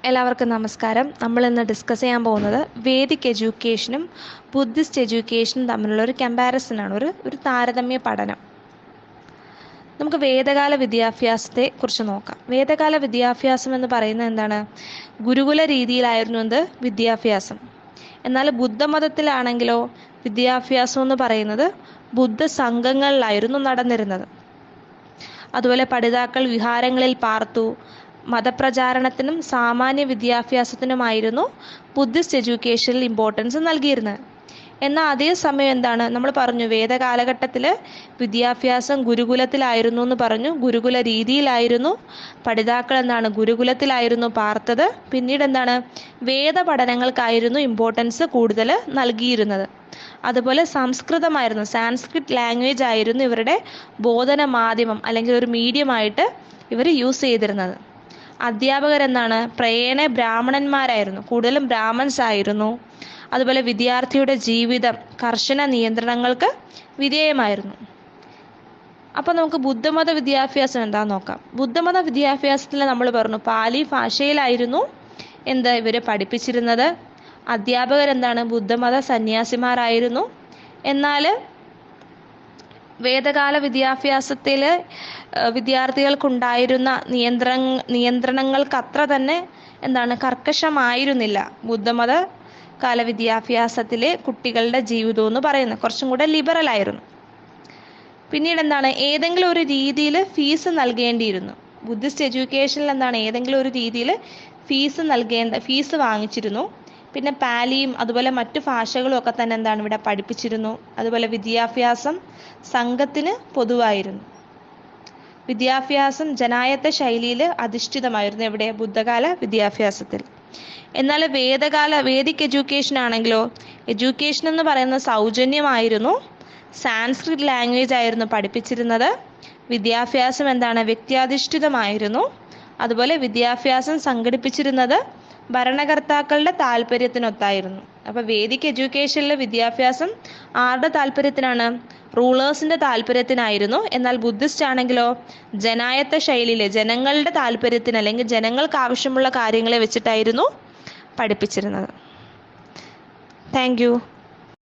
എല്ലാവർക്കും നമസ്കാരം. നമ്മൾ ഇന്ന് ഡിസ്കസ് ചെയ്യാൻ പോകുന്നത് വേദിക് എഡ്യൂക്കേഷനും ബുദ്ധിസ്റ്റ് എഡ്യൂക്കേഷനും തമ്മിലുള്ള ഒരു കമ്പാരിസനാണ്, ഒരു താരതമ്യ പഠനം. നമുക്ക് വേദകാല വിദ്യാഭ്യാസത്തെ കുറിച്ച് നോക്കാം. വേദകാല വിദ്യാഭ്യാസം എന്ന് പറയുന്നത് എന്താണ്? ഗുരുകുല രീതിയിലായിരുന്നു വിദ്യാഭ്യാസം. എന്നാൽ ബുദ്ധമതത്തിലാണെങ്കിലോ വിദ്യാഭ്യാസം എന്ന് പറയുന്നത് ബുദ്ധ സംഘങ്ങളിലായിരുന്നു നടന്നിരുന്നത്. അതുപോലെ പഠിതാക്കൾ വിഹാരങ്ങളിൽ പാർത്തു. മതപ്രചാരണത്തിനും സാമാന്യ വിദ്യാഭ്യാസത്തിനുമായിരുന്നു ബുദ്ധിസ്റ്റ് എഡ്യൂക്കേഷനിൽ ഇമ്പോർട്ടൻസ് നൽകിയിരുന്നത്. എന്നാൽ അതേസമയം എന്താണ്, നമ്മൾ പറഞ്ഞു വേദകാലഘട്ടത്തിൽ വിദ്യാഭ്യാസം ഗുരുകുലത്തിലായിരുന്നു എന്ന് പറഞ്ഞു. ഗുരുകുല രീതിയിലായിരുന്നു. പഠിതാക്കൾ ഗുരുകുലത്തിലായിരുന്നു പാർത്തത്. പിന്നീട് വേദ പഠനങ്ങൾക്കായിരുന്നു ഇമ്പോർട്ടൻസ് കൂടുതൽ നൽകിയിരുന്നത്. അതുപോലെ സംസ്കൃതമായിരുന്നു, സാൻസ്ക്രിറ്റ് ലാംഗ്വേജ് ആയിരുന്നു ഇവരുടെ ബോധന മാധ്യമം അല്ലെങ്കിൽ ഒരു മീഡിയമായിട്ട് ഇവർ യൂസ് ചെയ്തിരുന്നത്. അധ്യാപകർ പ്രേരണ ബ്രാഹ്മണന്മാരായിരുന്നു, കൂടുതലും ബ്രാഹ്മൺസ് ആയിരുന്നു. അതുപോലെ വിദ്യാർത്ഥിയുടെ ജീവിതം കർശന നിയന്ത്രണങ്ങൾക്ക് വിധേയമായിരുന്നു. അപ്പോൾ നമുക്ക് ബുദ്ധമത വിദ്യാഭ്യാസം എന്താണെന്ന് നോക്കാം. ബുദ്ധമത വിദ്യാഭ്യാസത്തിൽ നമ്മൾ പറഞ്ഞു പാലി ഭാഷയിലായിരുന്നു ഇവരെ പഠിപ്പിച്ചിരുന്നത്. അധ്യാപകർ ബുദ്ധമത സന്യാസിമാരായിരുന്നു. എന്നാൽ വേദകാല വിദ്യാഭ്യാസത്തിൽ വിദ്യാർത്ഥികൾക്കുണ്ടായിരുന്ന നിയന്ത്രണങ്ങൾക്ക് അത്ര തന്നെ കർക്കശമായിരുന്നില്ല. ബുദ്ധമത കാല വിദ്യാഭ്യാസത്തിലെ കുട്ടികളുടെ ജീവിതം എന്ന് പറയുന്നത് കുറച്ചും കൂടെ ലിബറൽ ആയിരുന്നു. പിന്നീട് ഏതെങ്കിലും ഒരു രീതിയിൽ ഫീസ് നൽകേണ്ടിയിരുന്നു. ബുദ്ധിസ്റ്റ് എഡ്യൂക്കേഷനിൽ ഏതെങ്കിലും ഒരു രീതിയിൽ ഫീസ് വാങ്ങിച്ചിരുന്നു. പിന്നെ പാലിയും അതുപോലെ മറ്റു ഭാഷകളും ഒക്കെ തന്നെ ഇവിടെ പഠിപ്പിച്ചിരുന്നു. അതുപോലെ വിദ്യാഭ്യാസം സംഘത്തിന് പൊതുവായിരുന്നു. വിദ്യാഭ്യാസം ജനായത്ത ശൈലിയിൽ അധിഷ്ഠിതമായിരുന്നു എവിടെ? ബുദ്ധകാല വിദ്യാഭ്യാസത്തിൽ. എന്നാൽ വേദിക് എഡ്യൂക്കേഷൻ ആണെങ്കിലോ എഡ്യൂക്കേഷൻ എന്ന് പറയുന്നത് സൗജന്യമായിരുന്നു. സാൻസ്ക്രിറ്റ് ലാംഗ്വേജ് ആയിരുന്നു പഠിപ്പിച്ചിരുന്നത്. വിദ്യാഭ്യാസം വ്യക്തിയാധിഷ്ഠിതമായിരുന്നു. അതുപോലെ വിദ്യാഭ്യാസം സംഘടിപ്പിച്ചിരുന്നത് ഭരണകർത്താക്കളുടെ താല്പര്യത്തിനൊത്തായിരുന്നു. അപ്പോൾ വേദിക് എഡ്യൂക്കേഷനിലെ വിദ്യാഭ്യാസം ആരുടെ താല്പര്യത്തിനാണ്? റൂളേഴ്സിന്റെ താല്പര്യത്തിനായിരുന്നു. എന്നാൽ ബുദ്ധിസ്റ്റ് ആണെങ്കിലോ ജനായത്ത ശൈലിയിലെ ജനങ്ങളുടെ താല്പര്യത്തിന് അല്ലെങ്കിൽ ജനങ്ങൾക്ക് ആവശ്യമുള്ള കാര്യങ്ങളെ വെച്ചിട്ടായിരുന്നു പഠിപ്പിച്ചിരുന്നത്. Thank you.